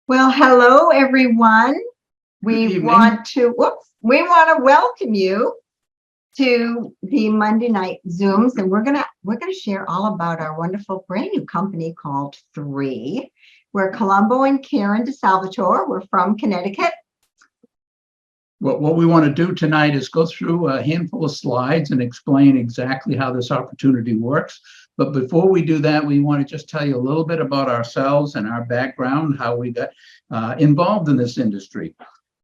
Well, hello, everyone. Good We evening. want to, welcome you to the Monday night Zooms, and we're gonna share all about our wonderful brand new company called Three. We're Colombo and Karen DeSalvatore. We're from Connecticut. What we want to do tonight is go through a handful of slides and explain exactly how this opportunity works. But before we do that, we want to just tell you a little bit about ourselves and our background, how we got involved in this industry.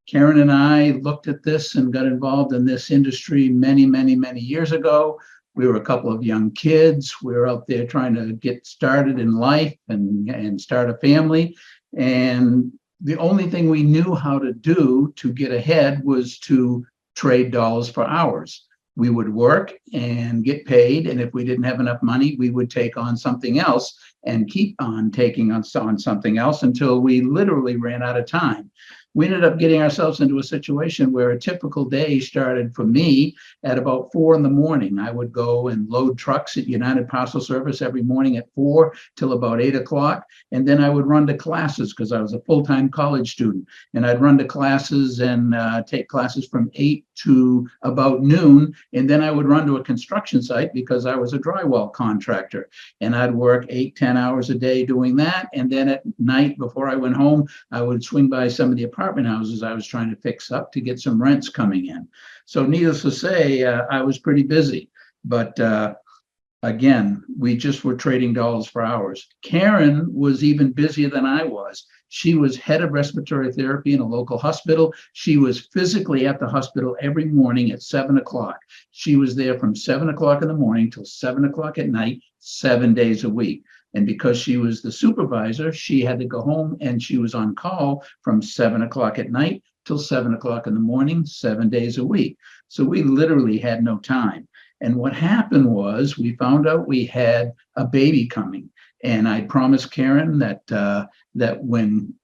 Karen and I looked at this and got involved in this industry many, many, many years ago. We were a couple of young kids. We were out there trying to get started in life and start a family. And the only thing we knew how to do to get ahead was to trade dollars for hours. We would work and get paid, and if we didn't have enough money, we would take on something else and keep on taking on something else until we literally ran out of time. We ended up getting ourselves into a situation where a typical day started for me at about 4 a.m. I would go and load trucks at United Parcel Service every morning at 4 till about 8 o'clock. And then I would run to classes because I was a full-time college student. And I'd run to classes and take classes from 8 to about noon. And then I would run to a construction site because I was a drywall contractor. And I'd work 8, 10 hours a day doing that. And then at night before I went home, I would swing by some of the apartment houses I was trying to fix up to get some rents coming in. So needless to say, I was pretty busy. But again, we just were trading dollars for hours. Karen was even busier than I was. She was head of respiratory therapy in a local hospital. She was physically at the hospital every morning at 7 o'clock. She was there from 7 o'clock in the morning till 7 o'clock at night, 7 days a week. And because she was the supervisor, she had to go home and she was on call from 7 o'clock at night till 7 o'clock in the morning, 7 days a week. So we literally had no time. And what happened was we found out we had a baby coming. And I promised Karen that when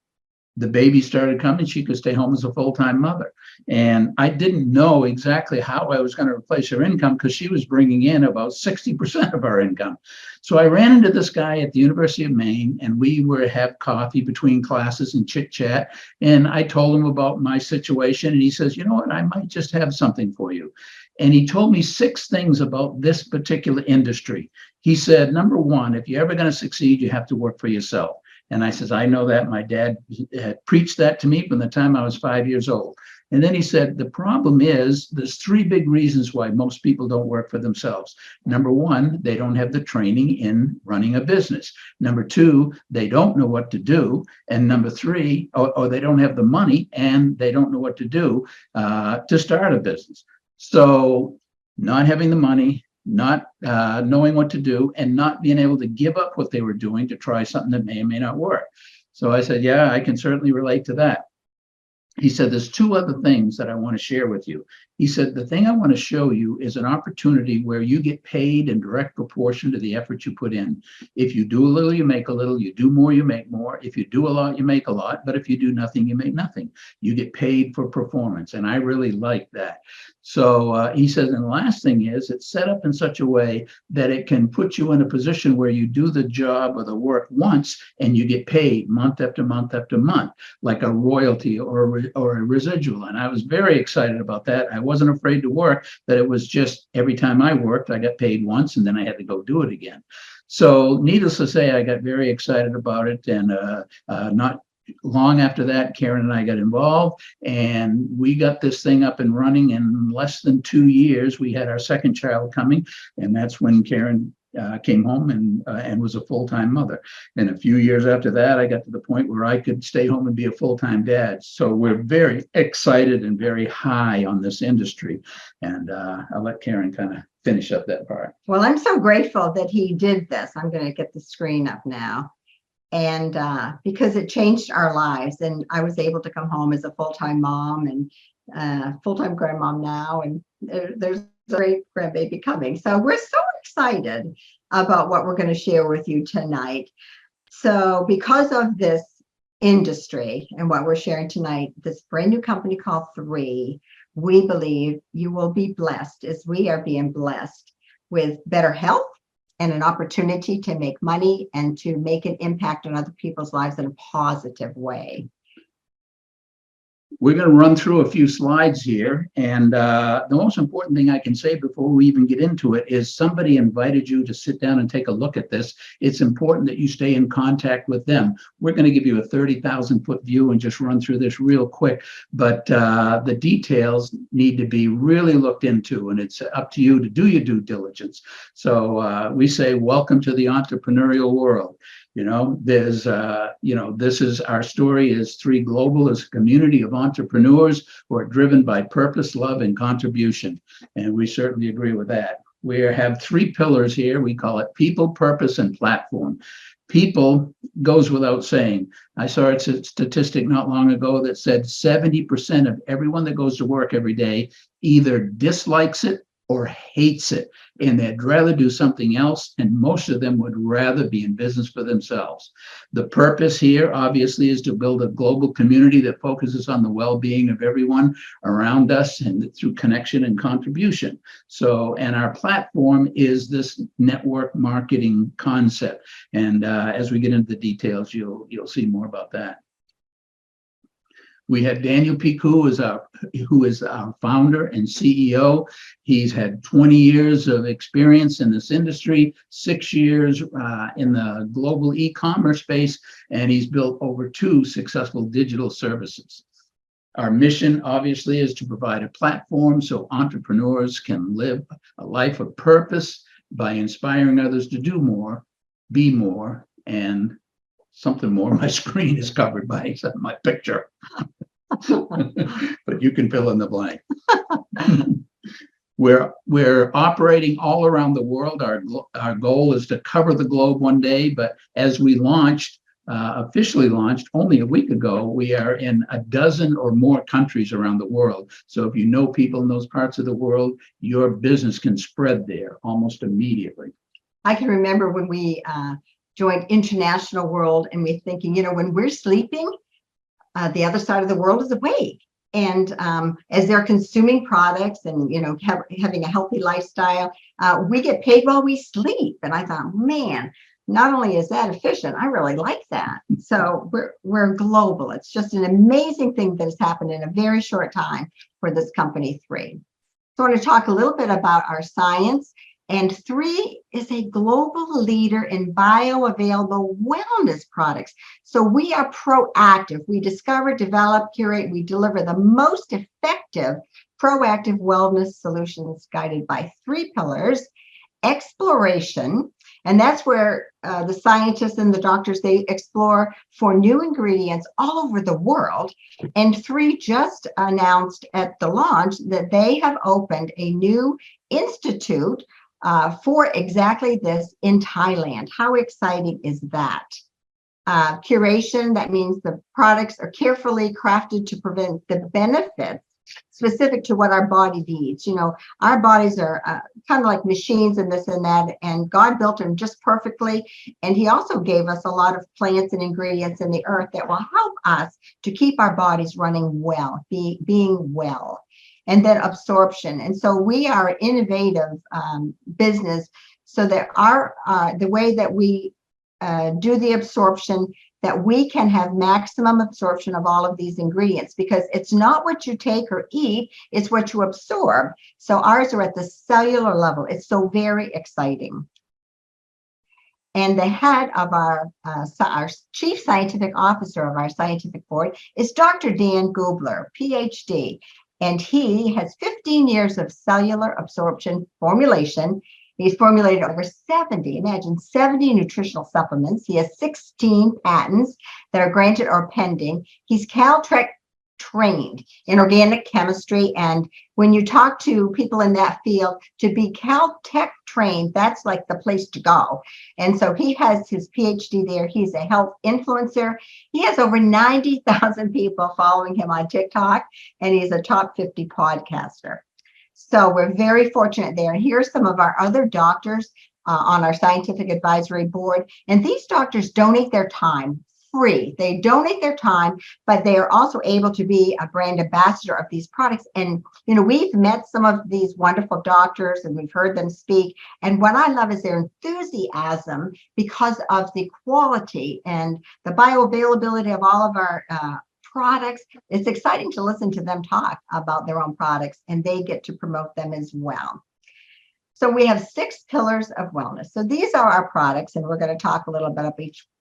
the baby started coming, she could stay home as a full-time mother. And I didn't know exactly how I was going to replace her income because she was bringing in about 60% of our income. So I ran into this guy at the University of Maine, and we were have coffee between classes and chit chat. And I told him about my situation, and he says, "You know what? I might just have something for you." And he told me 6 things about this particular industry. He said, number one, if you're ever going to succeed, you have to work for yourself. And I says, I know that. My dad had preached that to me from the time I was 5 years old. And then he said, the problem is there's 3 big reasons why most people don't work for themselves. Number one, they don't have the training in running a business. Number 2, they don't know what to do. And number 3, or they don't have the money and they don't know what to do to start a business. So not having the money, not knowing what to do, and not being able to give up what they were doing to try something that may or may not work. So I said, yeah, I can certainly relate to that. He said, there's 2 other things that I want to share with you. He said, the thing I want to show you is an opportunity where you get paid in direct proportion to the effort you put in. If you do a little, you make a little. You do more, you make more. If you do a lot, you make a lot. But if you do nothing, you make nothing. You get paid for performance. And I really like that. So he says, and the last thing is it's set up in such a way that it can put you in a position where you do the job or the work once and you get paid month after month after month, like a royalty or a residual. And I was very excited about that. I wasn't afraid to work, that it was just every time I worked, I got paid once and then I had to go do it again. So needless to say, I got very excited about it. And not long after that, Karen and I got involved and we got this thing up and running in less than 2 years. We had our second child coming, and that's when Karen came home and was a full-time mother. And a few years after that, I got to the point where I could stay home and be a full-time dad. So we're very excited and very high on this industry. And I'll let Karen kind of finish up that part. Well, I'm so grateful that he did this. I'm going to get the screen up now. And because it changed our lives, and I was able to come home as a full-time mom and full-time grandmom now, and there's a great grandbaby coming. So we're so excited about what we're going to share with you tonight. So because of this industry and what we're sharing tonight, this brand new company called Three, we believe you will be blessed as we are being blessed with better health and an opportunity to make money and to make an impact on other people's lives in a positive way. We're going to run through a few slides here. And the most important thing I can say before we even get into it is somebody invited you to sit down and take a look at this. It's important that you stay in contact with them. We're going to give you a 30,000-foot view and just run through this real quick. But the details need to be really looked into, and it's up to you to do your due diligence. So we say, welcome to the entrepreneurial world. There's, this is our story is 3 Global is a community of entrepreneurs who are driven by purpose, love, and contribution. And we certainly agree with that. We have 3 pillars here. We call it people, purpose, and platform. People goes without saying. I saw a statistic not long ago that said 70% of everyone that goes to work every day either dislikes it or hates it, and they'd rather do something else, and most of them would rather be in business for themselves. The purpose here, obviously, is to build a global community that focuses on the well-being of everyone around us and through connection and contribution. So, and our platform is this network marketing concept. And as we get into the details, you'll see more about that. We have Daniel Piku, who is our founder and CEO. He's had 20 years of experience in this industry, 6 years in the global e-commerce space, and he's built over 2 successful digital services. Our mission, obviously, is to provide a platform so entrepreneurs can live a life of purpose by inspiring others to do more, be more, and something more. My screen is covered by my picture. But you can fill in the blank. We're operating all around the world. Our goal is to cover the globe one day, but as we officially launched only a week ago, we are in a dozen or more countries around the world. So if you know people in those parts of the world, your business can spread there almost immediately. I can remember when we joined International World, and we're thinking, when we're sleeping, the other side of the world is awake. And as they're consuming products and, having a healthy lifestyle, we get paid while we sleep. And I thought, man, not only is that efficient, I really like that. So we're global. It's just an amazing thing that has happened in a very short time for this company 3. So I want to talk a little bit about our science. And 3 is a global leader in bioavailable wellness products. So we are proactive. We discover, develop, curate, we deliver the most effective proactive wellness solutions guided by 3 pillars: exploration, and that's where the scientists and the doctors, they explore for new ingredients all over the world. And 3 just announced at the launch that they have opened a new institute for exactly this in Thailand. How exciting is that? Curation, that means the products are carefully crafted to prevent the benefits specific to what our body needs. Our bodies are kind of like machines and this and that, and God built them just perfectly. And he also gave us a lot of plants and ingredients in the earth that will help us to keep our bodies running well, being well. And then absorption. And so we are an innovative business, so that the way that we do the absorption, that we can have maximum absorption of all of these ingredients, because it's not what you take or eat, it's what you absorb. So ours are at the cellular level. It's so very exciting. And the head of our chief scientific officer of our scientific board is Dr. Dan Gubler, PhD. And he has 15 years of cellular absorption formulation. He's formulated over 70 nutritional supplements. He has 16 patents that are granted or pending. He's Caltech trained in organic chemistry. And when you talk to people in that field, to be Caltech trained, that's like the place to go. And so he has his PhD there. He's a health influencer. He has over 90,000 people following him on TikTok, and he's a top 50 podcaster. So we're very fortunate there. And here's some of our other doctors on our scientific advisory board. And these doctors donate their time free. They donate their time, but they are also able to be a brand ambassador of these products. And, you know, we've met some of these wonderful doctors and we've heard them speak. And what I love is their enthusiasm because of the quality and the bioavailability of all of our products. It's exciting to listen to them talk about their own products, and they get to promote them as well. So we have 6 pillars of wellness. So these are our products, and we're going to talk a little bit about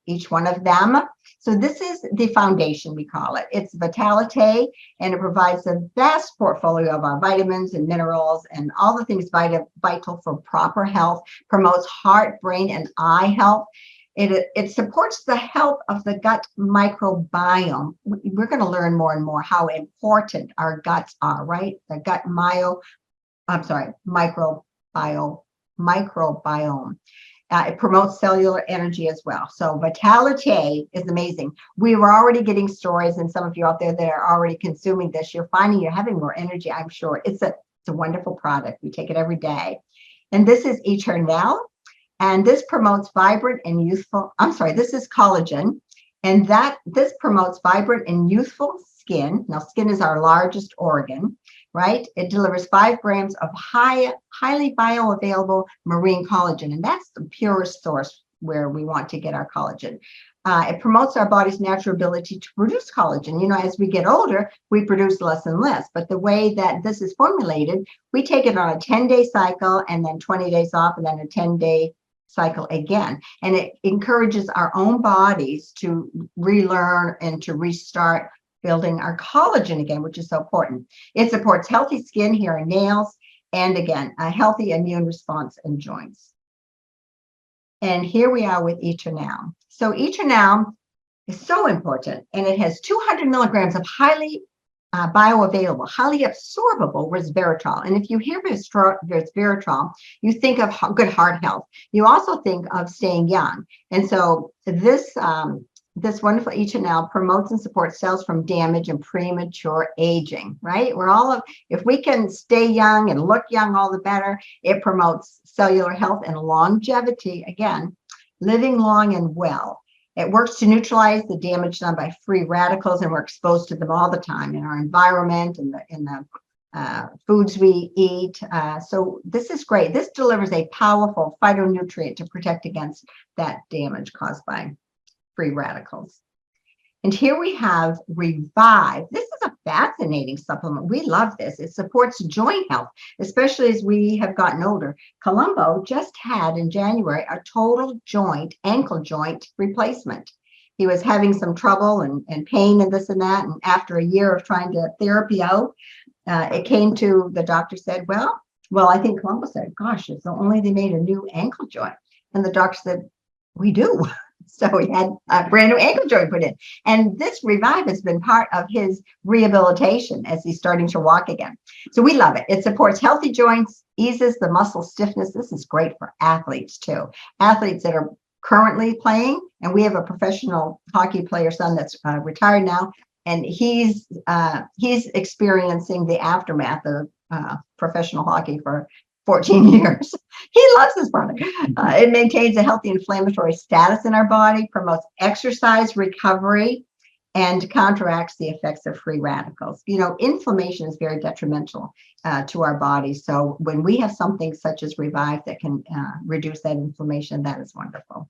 each one of them. So this is the foundation, we call it. It's Vitalite, and it provides a vast portfolio of our vitamins and minerals and all the things vital for proper health, promotes heart, brain, and eye health. It supports the health of the gut microbiome. We're going to learn more and more how important our guts are, right? The gut microbiome. It promotes cellular energy as well. So Vitalite is amazing. We were already getting stories, and some of you out there that are already consuming this, you're finding you're having more energy, I'm sure. It's a wonderful product. We take it every day. And this is Eternal. And this promotes vibrant and youthful, this is collagen. And this promotes vibrant and youthful skin. Now, skin is our largest organ, right? It delivers 5 grams of highly bioavailable marine collagen. And that's the purest source where we want to get our collagen. It promotes our body's natural ability to produce collagen. You know, as we get older, we produce less and less. But the way that this is formulated, we take it on a 10-day cycle and then 20 days off and then a 10-day cycle again. And it encourages our own bodies to relearn and to restart building our collagen again, which is so important. It supports healthy skin, hair, and nails, and again, a healthy immune response and joints. And here we are with Eternal. So Eternal is so important, and it has 200 milligrams of highly bioavailable, highly absorbable resveratrol. And if you hear resveratrol, you think of good heart health. You also think of staying young. And so this wonderful Eternal promotes and supports cells from damage and premature aging, right? If we can stay young and look young, all the better. It promotes cellular health and longevity. Again, living long and well. It works to neutralize the damage done by free radicals, and we're exposed to them all the time in our environment and in the foods we eat. So this is great. This delivers a powerful phytonutrient to protect against that damage caused by free radicals. And here we have Revive. This is a fascinating supplement. We love this. It supports joint health, especially as we have gotten older. Colombo just had in January a total ankle joint replacement. He was having some trouble and pain and this and that. And after a year of trying to therapy out, it came to the doctor said, well, I think Colombo said, gosh, it's only they made a new ankle joint. And the doctor said, we do. So he had a brand new ankle joint put in. And this Revive has been part of his rehabilitation as he's starting to walk again. So we love it. It supports healthy joints, eases the muscle stiffness. This is great for athletes too. Athletes that are currently playing, and we have a professional hockey player son that's retired now, and he's experiencing the aftermath of professional hockey for 14 years. He loves this product. It maintains a healthy inflammatory status in our body, promotes exercise recovery, and counteracts the effects of free radicals. You know, inflammation is very detrimental to our bodies. So when we have something such as Revive that can reduce that inflammation, that is wonderful.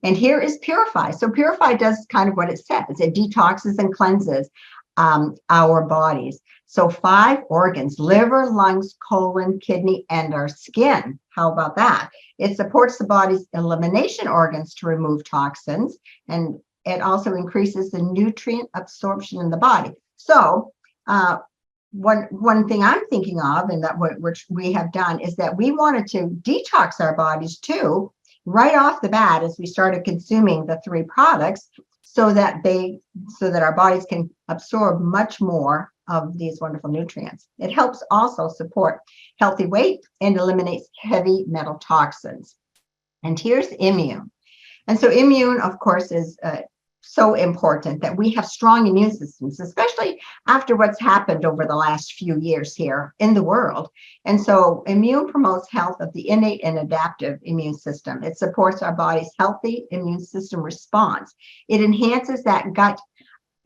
And here is Purify. So Purify does kind of what it says. It detoxes and cleanses our bodies. So 5 organs: liver, lungs, colon, kidney, and our skin. How about that? It supports the body's elimination organs to remove toxins, and it also increases the nutrient absorption in the body. So one thing I'm thinking of, and that which we have done, is that we wanted to detox our bodies too, right off the bat as we started consuming the 3 products, so that our bodies can absorb much more of these wonderful nutrients. It helps also support healthy weight and eliminates heavy metal toxins. And here's Immune. And so Immune, of course, is so important that we have strong immune systems, especially after what's happened over the last few years here in the world. And so immune promotes health of the innate and adaptive immune system. It supports our body's healthy immune system response. It enhances that gut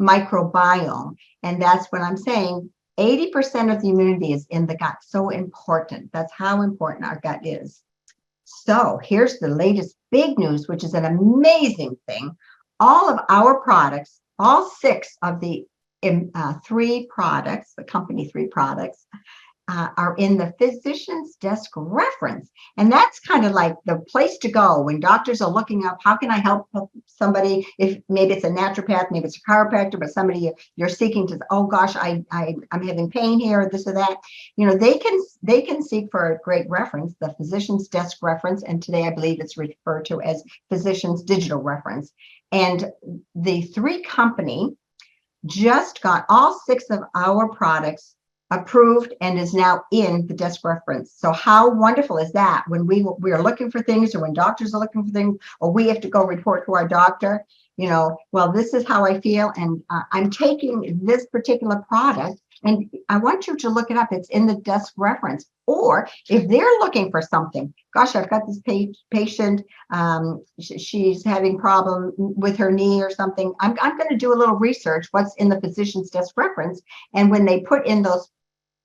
microbiome. And that's what I'm saying. 80% of the immunity is in the gut. So important. That's how important our gut is. So here's the latest big news, which is an amazing thing. All of our products, all 6 of the 3 products, the company 3 products, are in the physician's desk reference. And that's kind of like the place to go when doctors are looking up, how can I help somebody? If maybe it's a naturopath, maybe it's a chiropractor, but somebody you're seeking to, oh gosh, I'm having pain here, this or that. You know, they can seek for a great reference, the physician's desk reference. And today I believe it's referred to as physician's digital reference. And the 3 company just got all 6 of our products approved and is now in the desk reference. So how wonderful is that when we are looking for things, or when doctors are looking for things, or we have to go report to our doctor, you know, well, this is how I feel, and I'm taking this particular product, and I want you to look it up. It's in the desk reference. Or if they're looking for something, gosh, I've got this patient, she's having problem with her knee or something. I'm going to do a little research, what's in the physician's desk reference. And when they put in those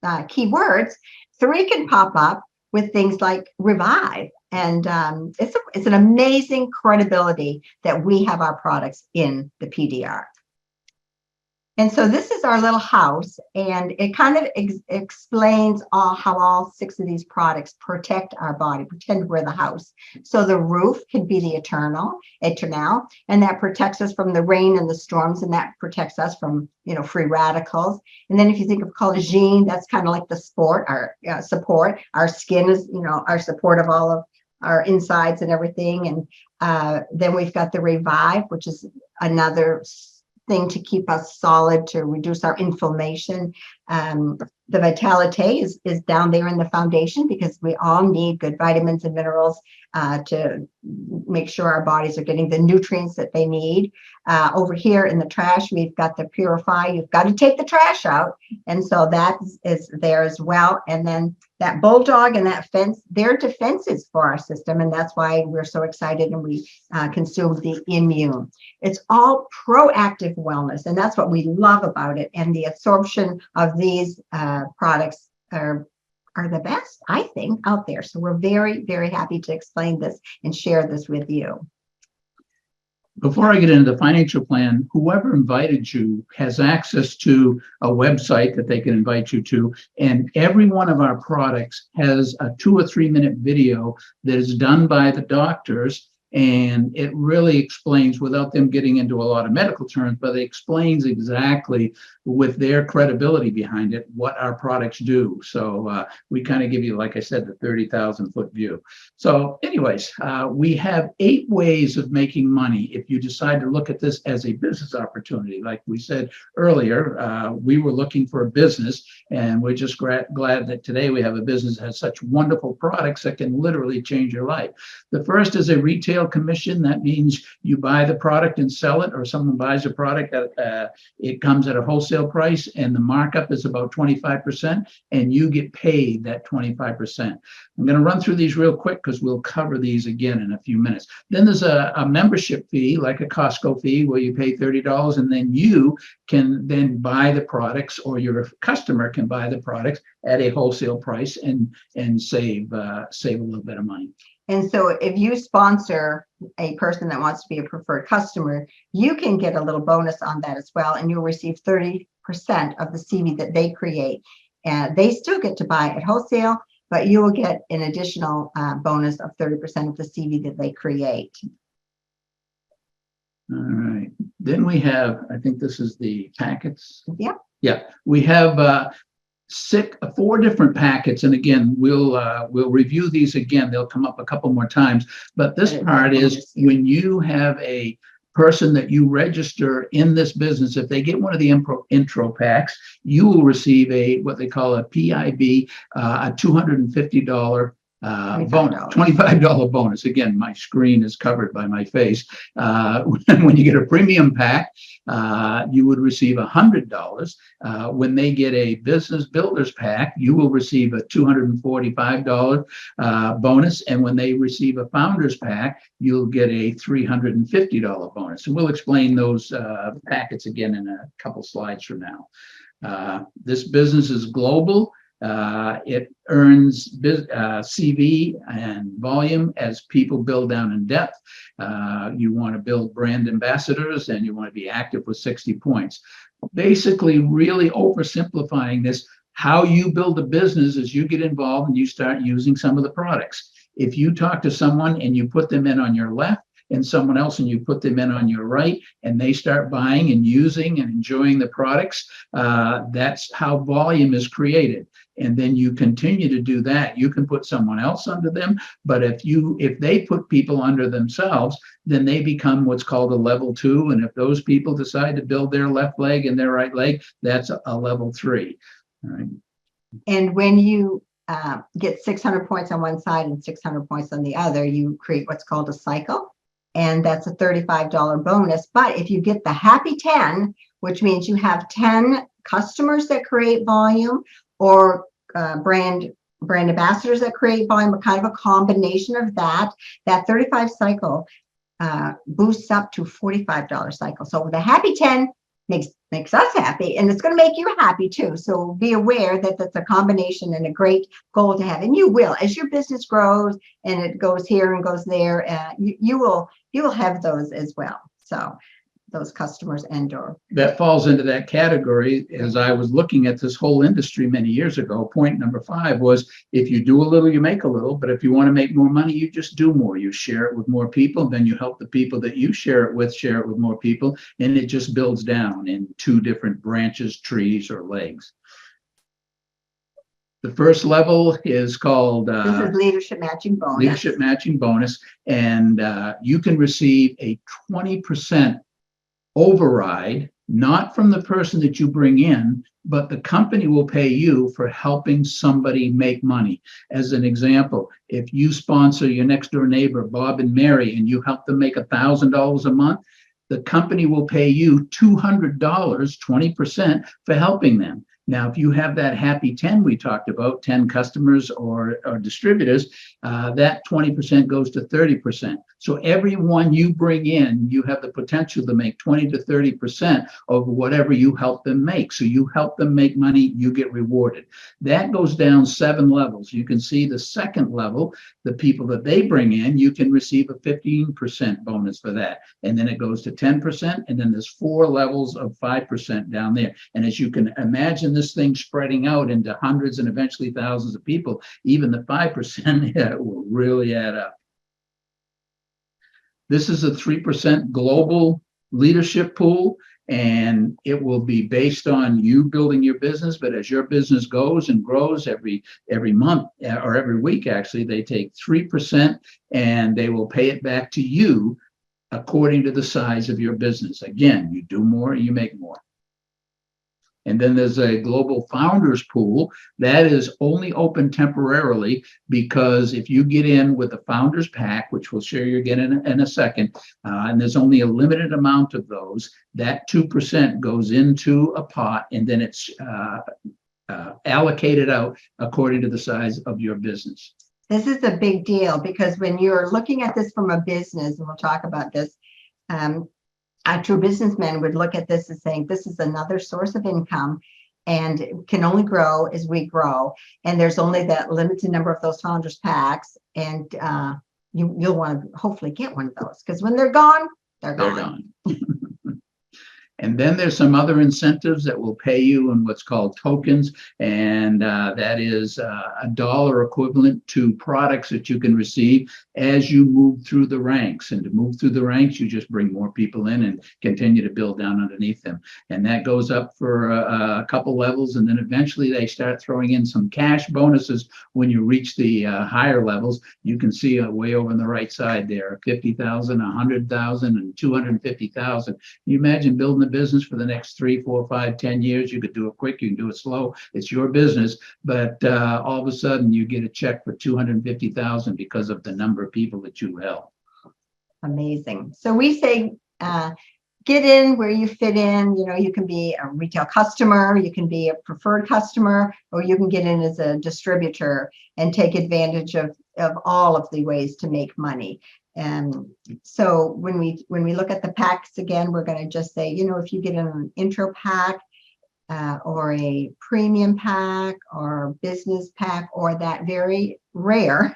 keywords, 3 can pop up with things like Revive. And it's an amazing credibility that we have our products in the PDR. And so this is our little house, and it kind of explains how all 6 of these products protect our body, pretend we're the house. So the roof can be the eternal, and that protects us from the rain and the storms, and that protects us from, you know, free radicals. And then if you think of collagen, that's kind of like the support. Our skin is, you know, our support of all of our insides and everything. And then we've got the Revive, which is another thing to keep us solid, to reduce our inflammation. The Vitality is down there in the foundation, because we all need good vitamins and minerals to make sure our bodies are getting the nutrients that they need. Over here in the trash, we've got the Purify. You've got to take the trash out. And so that is there as well. And then that Bulldog and that Fence, they're defenses for our system. And that's why we're so excited and we consume the Immune. It's all proactive wellness. And that's what we love about it. And the absorption of these products are the best, I think, out there. So we're very, very happy to explain this and share this with you. Before I get into the financial plan, whoever invited you has access to a website that they can invite you to. And every one of our products has a 2 or 3 minute video that is done by the doctors. And it really explains, without them getting into a lot of medical terms, but it explains exactly, with their credibility behind it, what our products do. So we kind of give you, like I said, the 30,000-foot view. So anyways, we have 8 ways of making money if you decide to look at this as a business opportunity. Like we said earlier, we were looking for a business, and we're just glad that today we have a business that has such wonderful products that can literally change your life. The first is a retail commission. That means you buy the product and sell it, or someone buys a product that it comes at a wholesale price, and the markup is about 25%, and you get paid that 25%. I'm going to run through these real quick because we'll cover these again in a few minutes. Then there's a membership fee, like a Costco fee, where you pay $30, and then you can then buy the products, or your customer can buy the products at a wholesale price and save a little bit of money. And so if you sponsor a person that wants to be a preferred customer, you can get a little bonus on that as well. And you'll receive 30% of the CV that they create. And they still get to buy at wholesale, but you will get an additional bonus of 30% of the CV that they create. All right. Then we have, I think this is the packets. Yep. Yeah. We have 4 different packets, and again, we'll review these again. They'll come up a couple more times, but this part is when you have a person that you register in this business, if they get one of the intro packs, you will receive what they call a PIB, a $250 $25. $25 bonus. Again, my screen is covered by my face. When you get a premium pack, you would receive $100. When they get a business builders pack, you will receive a $245 bonus. And when they receive a founders pack, you'll get a $350 bonus. And we'll explain those packets again in a couple slides from now. This business is global. It earns CV and volume as people build down in depth. You want to build brand ambassadors, and you want to be active with 60 points. Basically, really oversimplifying this, how you build a business is you get involved and you start using some of the products. If you talk to someone and you put them in on your left, and someone else and you put them in on your right, and they start buying and using and enjoying the products, that's how volume is created. And then you continue to do that. You can put someone else under them, but if they put people under themselves, then they become what's called a level 2. And if those people decide to build their left leg and their right leg, that's a level 3. All right. And when you get 600 points on one side and 600 points on the other, you create what's called a cycle. And that's a $35 bonus. But if you get the happy 10, which means you have 10 customers that create volume, or brand ambassadors that create volume, or kind of a combination of that 35 cycle boosts up to $45 cycle. So the happy 10 makes us happy, and it's going to make you happy too. So be aware that that's a combination and a great goal to have. And you will, as your business grows and it goes here and goes there, you will have those as well. So those customers and/or that falls into that category. As I was looking at this whole industry many years ago, point number 5 was, if you do a little, you make a little. But if you want to make more money, you just do more. You share it with more people, then you help the people that you share it with more people, and it just builds down in 2 different branches, trees, or legs. The first level is called this is leadership matching bonus. Leadership matching bonus, and you can receive a 20% override, not from the person that you bring in, but the company will pay you for helping somebody make money. As an example, if you sponsor your next door neighbor, Bob and Mary, and you help them make $1,000 a month, the company will pay you $200, 20%, for helping them. Now, if you have that happy 10 we talked about, 10 customers or distributors, that 20% goes to 30%. So every one you bring in, you have the potential to make 20 to 30% of whatever you help them make. So you help them make money, you get rewarded. That goes down 7 levels. You can see the second level, the people that they bring in, you can receive a 15% bonus for that. And then it goes to 10%, and then there's 4 levels of 5% down there. And as you can imagine this thing spreading out into hundreds and eventually thousands of people, even the 5% will really add up. This is a 3% global leadership pool, and it will be based on you building your business. But as your business goes and grows every month or every week, actually, they take 3% and they will pay it back to you according to the size of your business. Again, you do more, you make more. And then there's a global founders pool that is only open temporarily, because if you get in with the founders pack, which we'll show you again in a second, and there's only a limited amount of those, that 2% goes into a pot, and then it's allocated out according to the size of your business. This is a big deal, because when you're looking at this from a business, and we'll talk about this, a true businessman would look at this as saying, this is another source of income, and it can only grow as we grow. And there's only that limited number of those founders packs, and you'll want to hopefully get one of those, because when they're gone, they're gone. And then there's some other incentives that will pay you in what's called tokens, and that is $1 equivalent to products that you can receive as you move through the ranks. And to move through the ranks, you just bring more people in and continue to build down underneath them. And that goes up for a couple levels, and then eventually they start throwing in some cash bonuses when you reach the higher levels. You can see way over on the right side there, 50,000, 100,000, and 250,000. You imagine building a business for the next 3, 4, 5, 10 years. You could do it quick, you can do it slow. It's your business. But all of a sudden you get a check for $250,000 because of the number of people that you help. Amazing. So we say, get in where you fit in. You know, you can be a retail customer, you can be a preferred customer, or you can get in as a distributor and take advantage of all of the ways to make money. And so when we look at the packs again, we're going to just say, you know, if you get in an intro pack or a premium pack or business pack or that very rare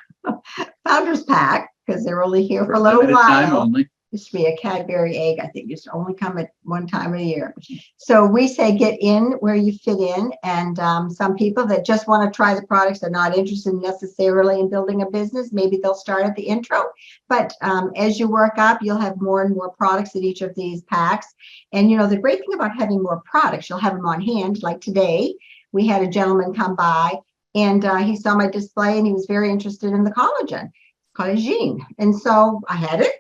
founders pack, because they're only here for a little while. Used to be a Cadbury egg, I think, used to only come at one time of the year. So we say get in where you fit in. And some people that just want to try the products are not interested necessarily in building a business. Maybe they'll start at the intro. But as you work up, you'll have more and more products in each of these packs. And, you know, the great thing about having more products, you'll have them on hand. Like today, we had a gentleman come by and he saw my display and he was very interested in the collagen, collagen. And so I had it.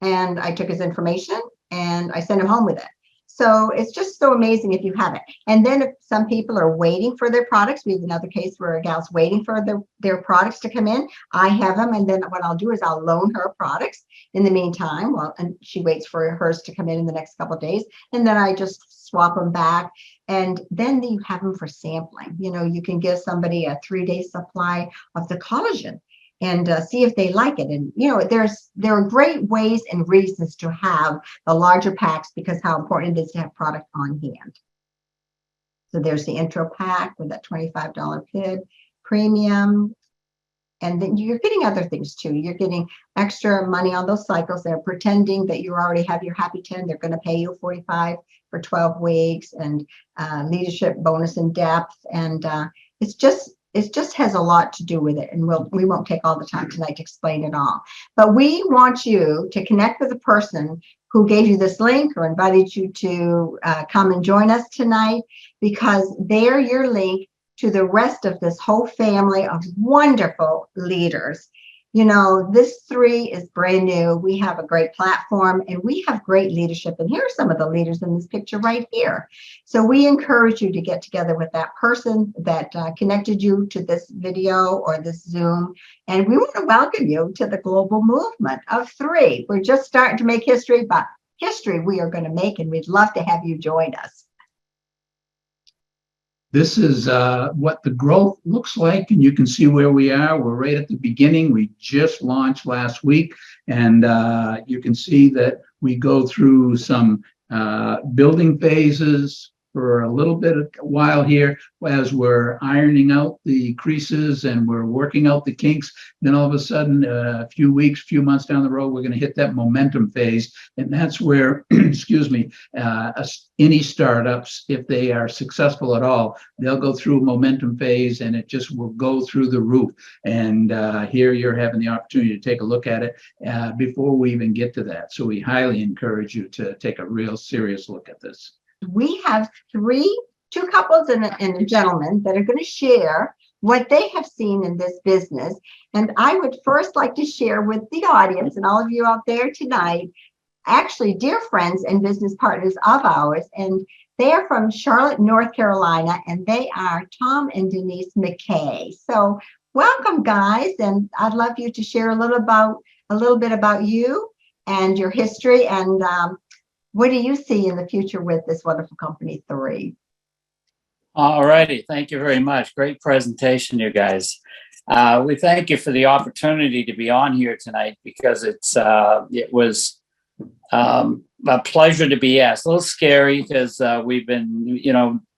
And I took his information and I sent him home with it. So it's just so amazing if you have it. And then if some people are waiting for their products, we have another case where a gal's waiting for their products to come in. I have them. And then what I'll do is I'll loan her products in the meantime. Well, and she waits for hers to come in the next couple of days. And then I just swap them back. And then you have them for sampling. You know, you can give somebody a 3-day supply of the collagen and see if they like it. And, you know, there are great ways and reasons to have the larger packs because how important it is to have product on hand. So there's the intro pack with that $25 PID premium. And then you're getting other things too. You're getting extra money on those cycles. They're pretending that you already have your Happy 10. They're going to pay you $45 for 12 weeks and leadership bonus in depth. And it just has a lot to do with it. And we won't take all the time tonight to explain it all. But we want you to connect with the person who gave you this link or invited you to come and join us tonight, because they're your link to the rest of this whole family of wonderful leaders. You know, this 3 is brand new. We have a great platform and we have great leadership. And here are some of the leaders in this picture right here. So we encourage you to get together with that person that connected you to this video or this Zoom. And we want to welcome you to the global movement of 3. We're just starting to make history, but history we are going to make, and we'd love to have you join us. This is what the growth looks like, and you can see where we are. We're right at the beginning. We just launched last week, and you can see that we go through some building phases for a little bit of while here as we're ironing out the creases and we're working out the kinks. Then all of a sudden, a few weeks, few months down the road, we're going to hit that momentum phase. And that's where, excuse me, any startups, if they are successful at all, they'll go through a momentum phase and it just will go through the roof. And here you're having the opportunity to take a look at it before we even get to that. So we highly encourage you to take a real serious look at this. We have two couples and a gentleman that are going to share what they have seen in this business. And I would first like to share with the audience and all of you out there tonight, actually dear friends and business partners of ours. And they are from Charlotte, North Carolina, and they are Tom and Denis McKay. So welcome, guys. And I'd love you to share a little bit about you and your history, and what do you see in the future with this wonderful company, 3? All righty. Thank you very much. Great presentation, you guys. We thank you for the opportunity to be on here tonight because it was a pleasure to be asked. A little scary because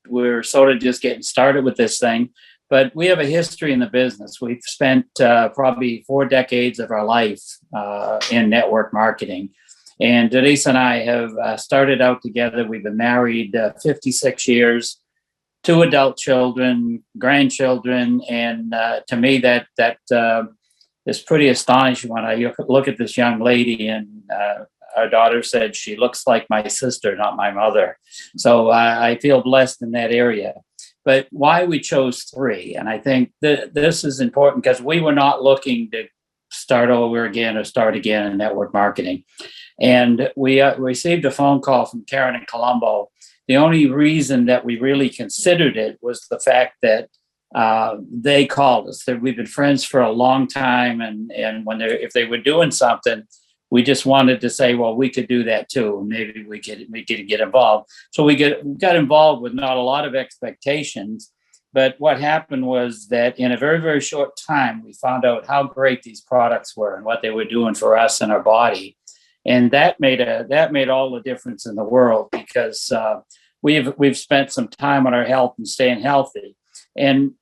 we're sort of just getting started with this thing, but we have a history in the business. We've spent probably 4 decades of our life in network marketing. And Denise and I have started out together. We've been married 56 years, 2 adult children, grandchildren. And to me, that is pretty astonishing when I look at this young lady, and our daughter said she looks like my sister, not my mother. So I feel blessed in that area. But why we chose 3, and I think this is important because we were not looking to start over again or start again in network marketing. And we received a phone call from Karen in Colombo. The only reason that we really considered it was the fact that they called us. That we've been friends for a long time, and if they were doing something, we just wanted to say, well, we could do that too. Maybe we could get involved. So we got involved with not a lot of expectations. But what happened was that in a very, very short time, we found out how great these products were and what they were doing for us and our body. And that made all the difference in the world, because we've spent some time on our health and staying healthy. And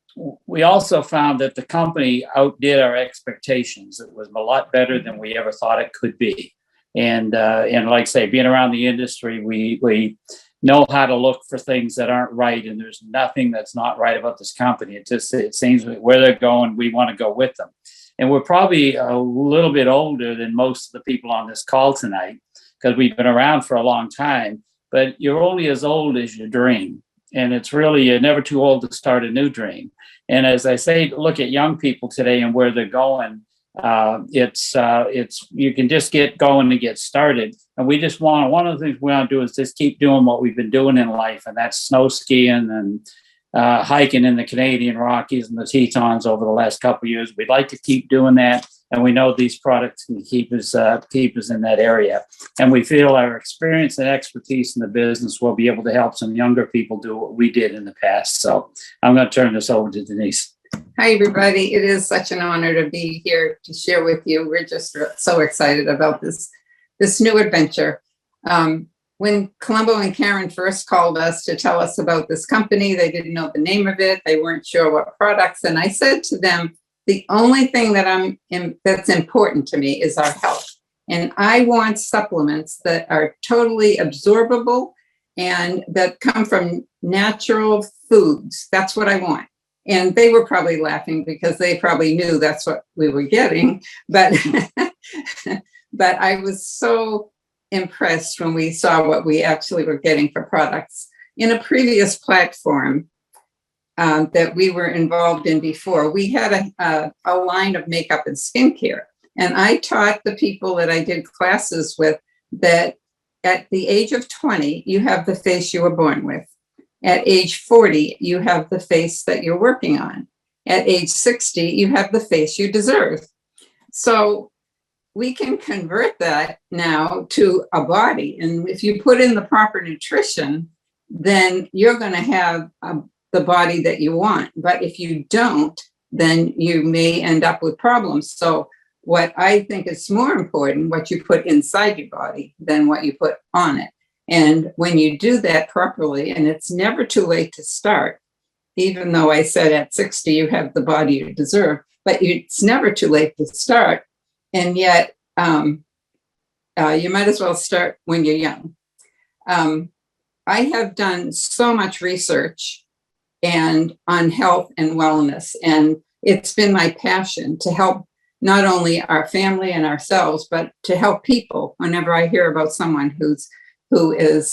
we also found that the company outdid our expectations. It was a lot better than we ever thought it could be. And like I say, being around the industry, we know how to look for things that aren't right. And there's nothing that's not right about this company. It seems where they're going, we want to go with them. And we're probably a little bit older than most of the people on this call tonight, because we've been around for a long time. But you're only as old as your dream. And it's really, you're never too old to start a new dream. And as I say, look at young people today and where they're going. It's you can just get going and get started. And we just one of the things we want to do is just keep doing what we've been doing in life. And that's snow skiing and hiking in the Canadian Rockies and the Tetons over the last couple of years. We'd like to keep doing that. And we know these products can keep us in that area. And we feel our experience and expertise in the business will be able to help some younger people do what we did in the past. So I'm going to turn this over to Denise. Hi, everybody. It is such an honor to be here to share with you. We're just so excited about this new adventure. When Colombo and Karen first called us to tell us about this company, they didn't know the name of it. They weren't sure what products. And I said to them, the only thing that's important to me is our health. And I want supplements that are totally absorbable and that come from natural foods. That's what I want. And they were probably laughing because they probably knew that's what we were getting. But, but I was so impressed when we saw what we actually were getting for products. In a previous platform that we were involved in before, we had a line of makeup and skincare. And I taught the people that I did classes with that at the age of 20, you have the face you were born with. At age 40, you have the face that you're working on. At age 60, you have the face you deserve. So we can convert that now to a body. And if you put in the proper nutrition, then you're going to have the body that you want. But if you don't, then you may end up with problems. So what I think is more important, what you put inside your body than what you put on it. And when you do that properly, and it's never too late to start, even though I said at 60, you have the body you deserve, but it's never too late to start. And yet you might as well start when you're young. I have done so much research on health and wellness, and it's been my passion to help not only our family and ourselves, but to help people. Whenever I hear about someone who is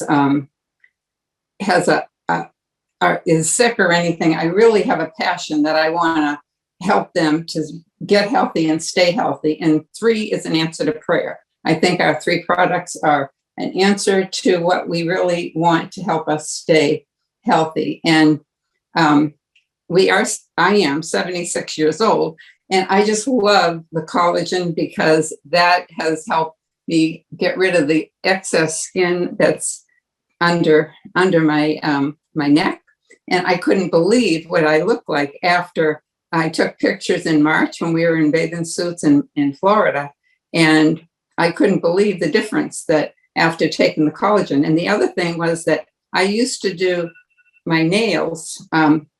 sick or anything, I really have a passion that I want to help them to get healthy and stay healthy. And 3 is an answer to prayer. I think our 3 products are an answer to what we really want to help us stay healthy. And I am 76 years old, and I just love the collagen because that has helped me get rid of the excess skin that's under my my neck. And I couldn't believe what I looked like after I took pictures in March when we were in bathing suits in Florida. And I couldn't believe the difference that after taking the collagen. And the other thing was that I used to do my nails.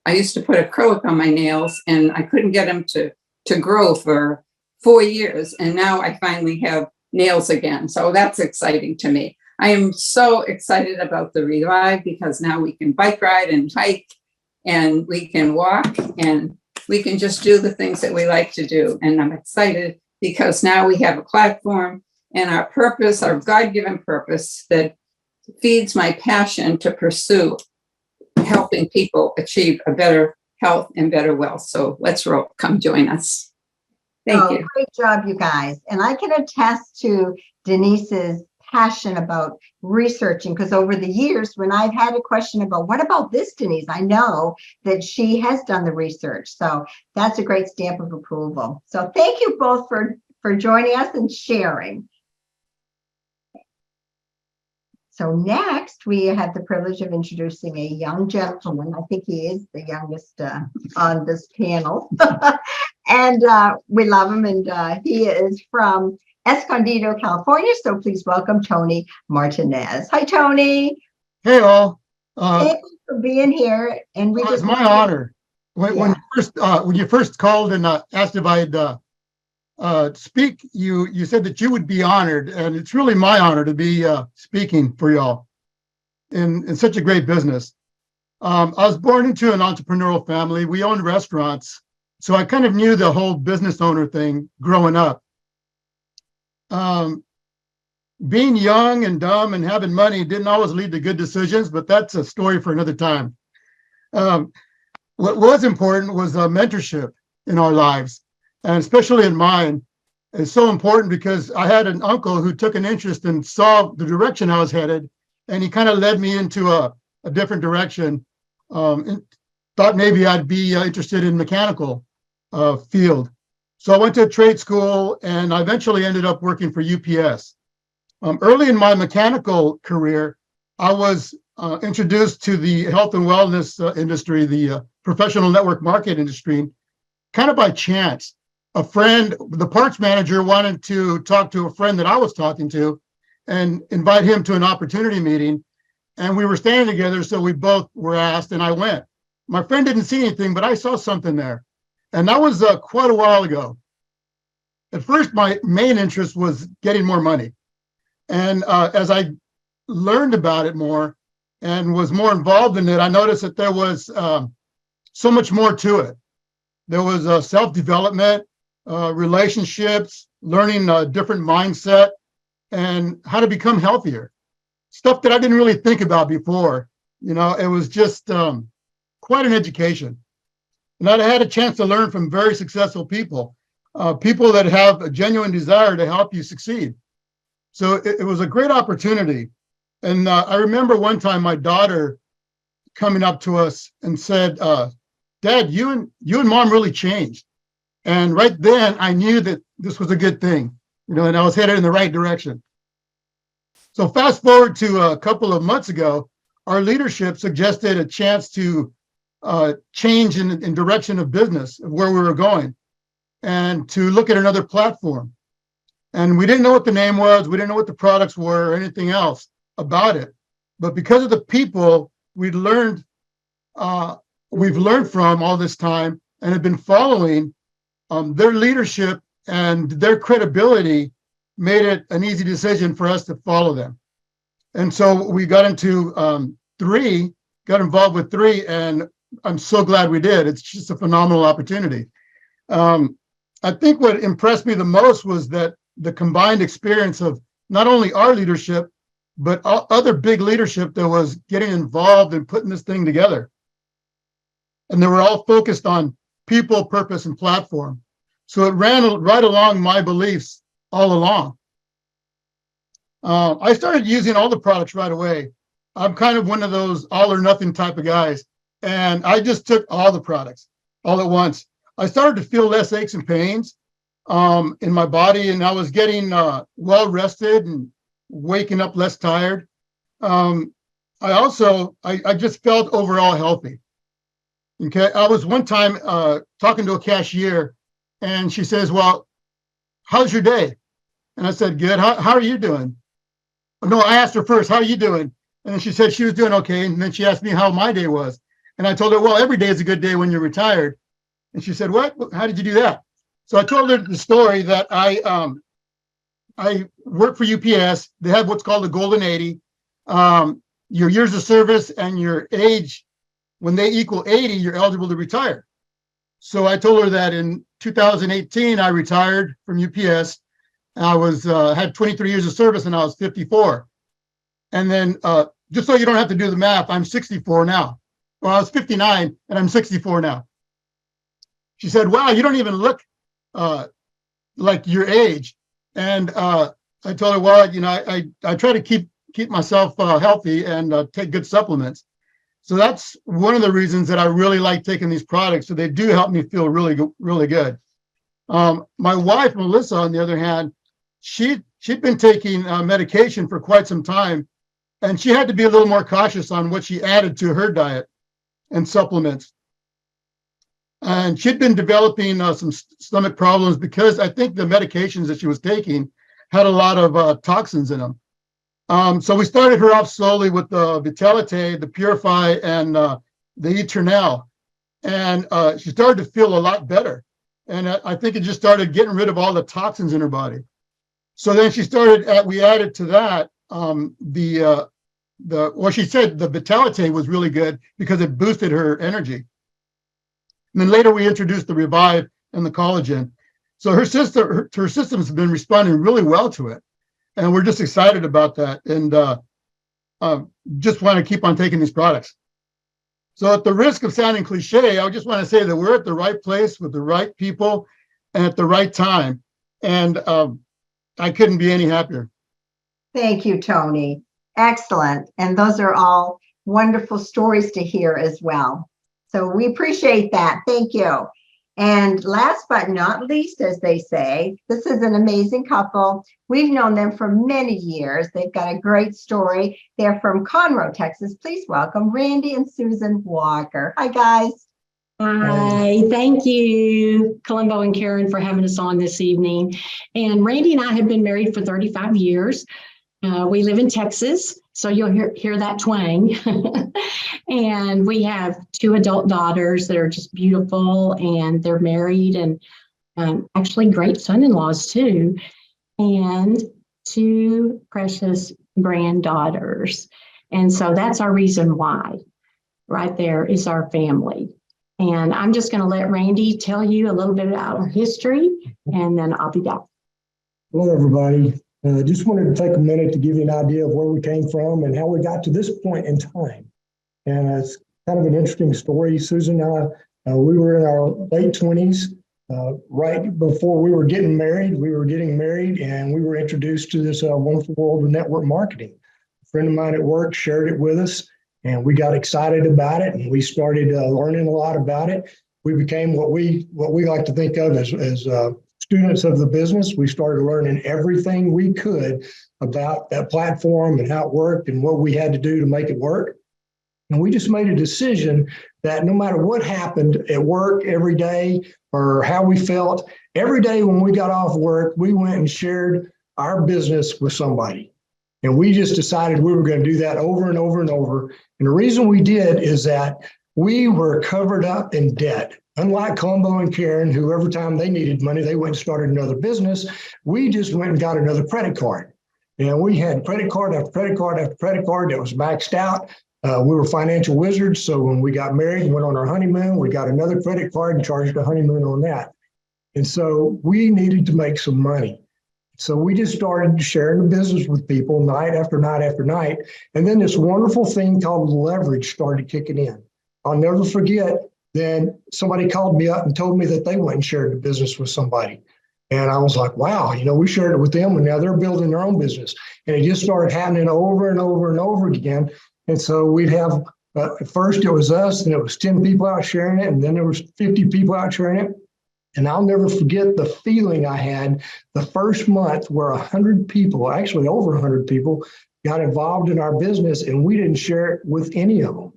I used to put acrylic on my nails, and I couldn't get them to grow for 4 years. And now I finally have nails again. So that's exciting to me. I am so excited about the Revive because now we can bike ride and hike, and we can walk, and we can just do the things that we like to do. And I'm excited because now we have a platform and our purpose, our God-given purpose that feeds my passion to pursue helping people achieve a better health and better wealth. So let's roll. Come join us. Thank you. Great job, you guys. And I can attest to Denise's passion about researching, because over the years, when I've had a question about what about this, Denise, I know that she has done the research. So that's a great stamp of approval. So thank you both for joining us and sharing. So next, we have the privilege of introducing a young gentleman. I think he is the youngest on this panel. And we love him. And he is from Escondido, California. So please welcome Tony Martinez. Hi, Tony. Hey, all. Thank you for being here. And we It's just my honor. When Yeah. when you first called and asked if I'd speak, you said that you would be honored, and it's really my honor to be speaking for y'all in such a great business. I was born into an entrepreneurial family. We owned restaurants, so I kind of knew the whole business owner thing growing up. Being young and dumb and having money didn't always lead to good decisions, but that's a story for another time. What was important was mentorship in our lives, and especially in mine. It's so important because I had an uncle who took an interest and saw the direction I was headed, and he kind of led me into a different direction. And thought maybe I'd be interested in mechanical field. So I went to a trade school, and I eventually ended up working for UPS. Early in my mechanical career, I was introduced to the health and wellness industry, the professional network market industry, kind of by chance. A friend, the parts manager, wanted to talk to a friend that I was talking to and invite him to an opportunity meeting. And we were standing together, so we both were asked, and I went. My friend didn't see anything, but I saw something there. And that was quite a while ago. At first, my main interest was getting more money. And as I learned about it more and was more involved in it, I noticed that there was so much more to it. There was self-development, relationships, learning a different mindset, and how to become healthier. Stuff that I didn't really think about before. You know, it was just quite an education. And I had a chance to learn from very successful people, people that have a genuine desire to help you succeed. So it was a great opportunity. And I remember one time my daughter coming up to us and said, Dad, you and Mom really changed. And right then I knew that this was a good thing, you know, and I was headed in the right direction. So fast forward to a couple of months ago, our leadership suggested a chance to change in direction of business, of where we were going, and to look at another platform. And we didn't know what the name was. We didn't know what the products were or anything else about it. But because of the people we've learned from all this time and have been following, their leadership and their credibility made it an easy decision for us to follow them. And so we got into got involved with 3, and I'm so glad we did. It's just a phenomenal opportunity. I think what impressed me the most was that the combined experience of not only our leadership, but other big leadership that was getting involved in putting this thing together. And they were all focused on people, purpose, and platform. So it ran right along my beliefs all along. I started using all the products right away. I'm kind of one of those all or nothing type of guys. And I just took all the products all at once. I started to feel less aches and pains in my body, and I was getting well rested and waking up less tired. I just felt overall healthy. Okay, I was one time talking to a cashier, and she says, "Well, how's your day?" And I said, "Good. How are you doing?" No, I asked her first, "How are you doing?" And then she said she was doing okay. And then she asked me how my day was. And I told her, "Well, every day is a good day when you're retired." And she said, "What? How did you do that?" So I told her the story that I work for UPS. They have what's called a golden 80. Your years of service and your age, when they equal 80, you're eligible to retire. So I told her that in 2018, I retired from UPS. I had 23 years of service and I was 54. And then just so you don't have to do the math, I'm 64 now. Well, I was 59 and I'm 64 now. She said, "Wow, you don't even look like your age." And I told her, well, I try to keep myself healthy and take good supplements. So that's one of the reasons that I really like taking these products. So they do help me feel really, really good. My wife, Melissa, on the other hand, she'd been taking medication for quite some time, and she had to be a little more cautious on what she added to her diet and supplements. And she'd been developing some stomach problems because I think the medications that she was taking had a lot of toxins in them. So we started her off slowly with the Vitalite, the Purify, and the Eternal. And she started to feel a lot better. And I think it just started getting rid of all the toxins in her body. So then we added to that she said the Vitalite was really good because it boosted her energy. And then later we introduced the Revive and the collagen. So her system's been responding really well to it. And we're just excited about that. And just want to keep on taking these products. So at the risk of sounding cliche, I just want to say that we're at the right place with the right people and at the right time. And I couldn't be any happier. Thank you, Tony. Excellent. And those are all wonderful stories to hear as well. So we appreciate that. Thank you. And last but not least, as they say, this is an amazing couple. We've known them for many years. They've got a great story. They're from Conroe, Texas. Please welcome Randy and Susan Walker. Hi, guys. Hi, thank you, Colombo and Karen, for having us on this evening. And Randy and I have been married for 35 years. We live in Texas, so you'll hear that twang. And we have 2 adult daughters that are just beautiful, and they're married, and actually great son-in-laws too, and 2 precious granddaughters. And so that's our reason why. Right there is our family. And I'm just going to let Randy tell you a little bit about our history, and then I'll be back. Hello, everybody. Just wanted to take a minute to give you an idea of where we came from and how we got to this point in time. And it's kind of an interesting story. Susan and I, we were in our late 20s, right before we were getting married. We were getting married, and we were introduced to this wonderful world of network marketing. A friend of mine at work shared it with us, and we got excited about it, and we started learning a lot about it. We became what we like to think of as students of the business. We started learning everything we could about that platform and how it worked and what we had to do to make it work. And we just made a decision that no matter what happened at work every day or how we felt, every day when we got off work, we went and shared our business with somebody. And we just decided we were going to do that over and over and over. And the reason we did is that we were covered up in debt. Unlike Colombo and Karen, who every time they needed money, they went and started another business, we just went and got another credit card. And we had credit card after credit card after credit card that was maxed out. We were financial wizards. So when we got married and went on our honeymoon, we got another credit card and charged a honeymoon on that. And so we needed to make some money. So we just started sharing the business with people night after night after night. And then this wonderful thing called leverage started kicking in. I'll never forget. Then somebody called me up and told me that they went and shared the business with somebody. And I was like, wow, we shared it with them, and now they're building their own business. And it just started happening over and over and over again. And so we'd have, at first it was us, and it was 10 people out sharing it, and then there was 50 people out sharing it. And I'll never forget the feeling I had the first month where 100 people, actually over 100 people, got involved in our business, and we didn't share it with any of them.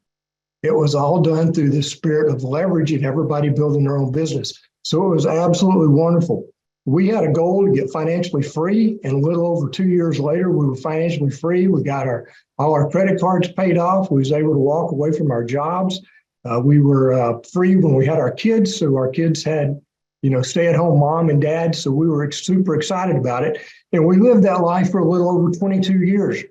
It was all done through the spirit of leverage and everybody building their own business. So it was absolutely wonderful. We had a goal to get financially free, and a little over 2 years later, we were financially free. We got all our credit cards paid off. We was able to walk away from our jobs. We were free when we had our kids. So our kids had, stay-at-home mom and dad. So we were super excited about it. And we lived that life for a little over 22 years.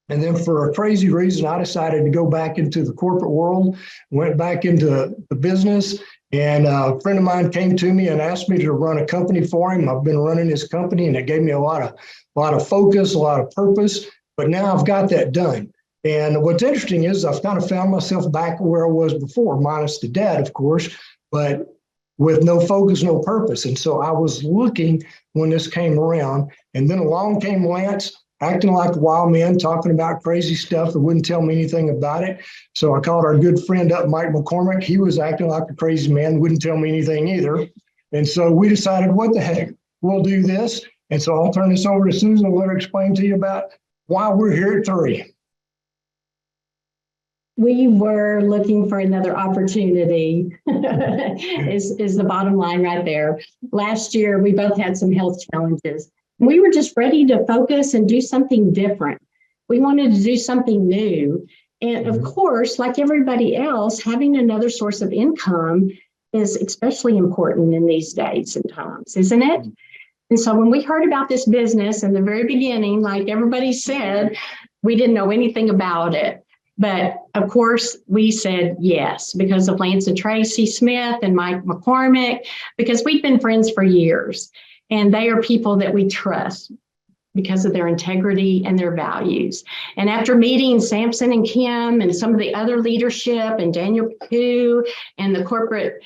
And then for a crazy reason, I decided to go back into the corporate world, went back into the business. And a friend of mine came to me and asked me to run a company for him. I've been running his company, and it gave me a lot of focus, a lot of purpose. But now I've got that done. And what's interesting is I've kind of found myself back where I was before, minus the debt, of course, but with no focus, no purpose. And so I was looking when this came around. And then along came Lance, acting like a wild man, talking about crazy stuff that wouldn't tell me anything about it. So I called our good friend up, Mike McCormick. He was acting like a crazy man, wouldn't tell me anything either. And so we decided, what the heck, we'll do this. And so I'll turn this over to Susan and let her explain to you about why we're here at 3. We were looking for another opportunity is the bottom line right there. Last year, we both had some health challenges. We were just ready to focus and do something different. We wanted to do something new. And of course, like everybody else, having another source of income is especially important in these days and times, isn't it? And so when we heard about this business in the very beginning, like everybody said, we didn't know anything about it. But of course, we said yes, because of Lance and Tracy Smith and Mike McCormick, because we've been friends for years. And they are people that we trust because of their integrity and their values. And after meeting Samson and Kim and some of the other leadership and Daniel Pugh and the corporate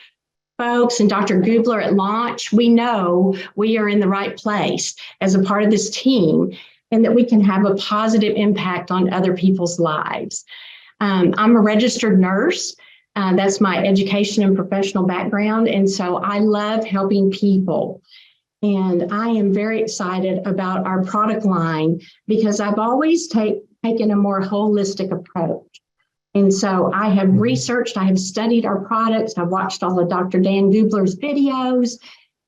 folks and Dr. Gubler at launch, we know we are in the right place as a part of this team and that we can have a positive impact on other people's lives. I'm a registered nurse. That's my education and professional background. And so I love helping people. And I am very excited about our product line because I've always taken a more holistic approach. And so I have researched, I have studied our products. I've watched all of Dr. Dan Gubler's videos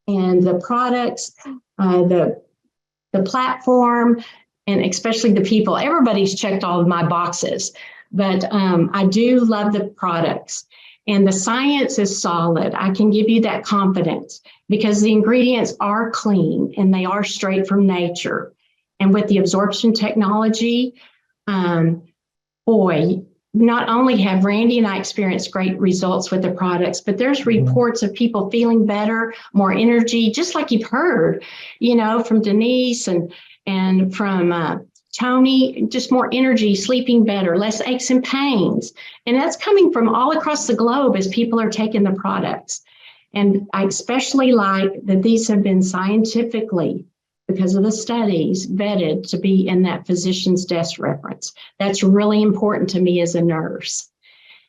and the products, the platform, and especially the people. Everybody's checked all of my boxes, but I do love the products. And the science is solid. I can give you that confidence because the ingredients are clean and they are straight from nature. And with the absorption technology, boy, not only have Randy and I experienced great results with the products, but there's reports of people feeling better, more energy, just like you've heard, you know, from Denise and from Tony, just more energy, sleeping better, less aches and pains. And that's coming from all across the globe as people are taking the products. And I especially like that these have been scientifically, because of the studies, vetted to be in that physician's desk reference. That's really important to me as a nurse.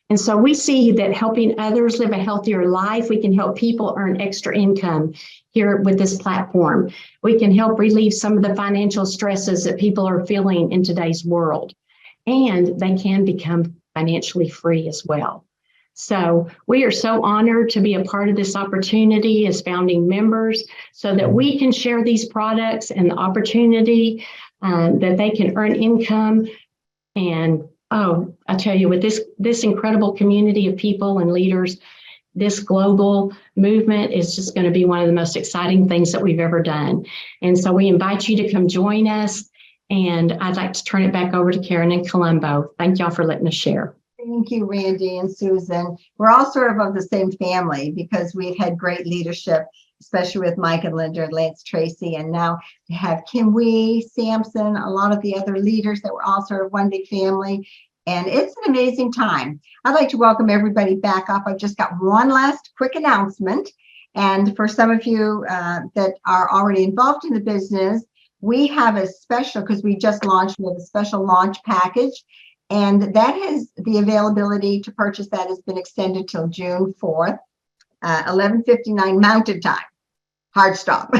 And so we see that helping others live a healthier life, we can help people earn extra income here with this platform. We can help relieve some of the financial stresses that people are feeling in today's world. And they can become financially free as well. So we are so honored to be a part of this opportunity as founding members so that we can share these products and the opportunity that they can earn income. And oh, I tell you, with this incredible community of people and leaders, this global movement is just going to be one of the most exciting things that we've ever done. And so we invite you to come join us. And I'd like to turn it back over to Karen in Colombo. Thank y'all for letting us share. Thank you, Randy and Susan. We're all sort of the same family because we've had great leadership, especially with Mike and Linda, Lance, Tracy, and now we have Kim Wee, Samson, a lot of the other leaders that were all sort of one big family. And it's an amazing time. I'd like to welcome everybody back up. I've just got one last quick announcement. And for some of you that are already involved in the business, we have a special, because we just launched, we have a special launch package. And that has the availability to purchase that has been extended till June 4th, 11:59 Mountain Time. Hard stop.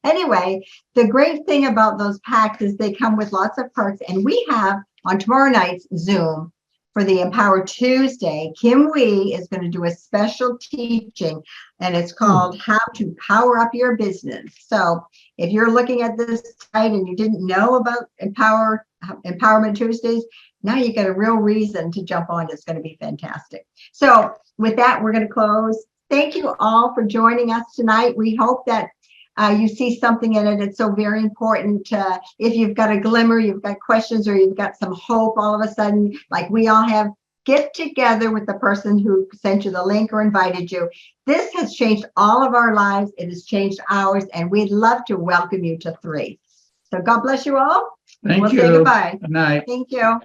Anyway, the great thing about those packs is they come with lots of perks. And we have on tomorrow night's Zoom for the Empower Tuesday, Kim Wee is going to do a special teaching, and it's called How to Power Up Your Business. So if you're looking at this site and you didn't know about Empowerment Tuesdays, now you get a real reason to jump on. It's going to be fantastic. So with that, we're going to close. Thank you all for joining us tonight. We hope that you see something in it. It's so very important. If you've got a glimmer, you've got questions, or you've got some hope all of a sudden, like we all have, get together with the person who sent you the link or invited you. This has changed all of our lives. It has changed ours, and we'd love to welcome you to 3. So God bless you all. Thank We'll you. say goodbye. Good night. Thank you.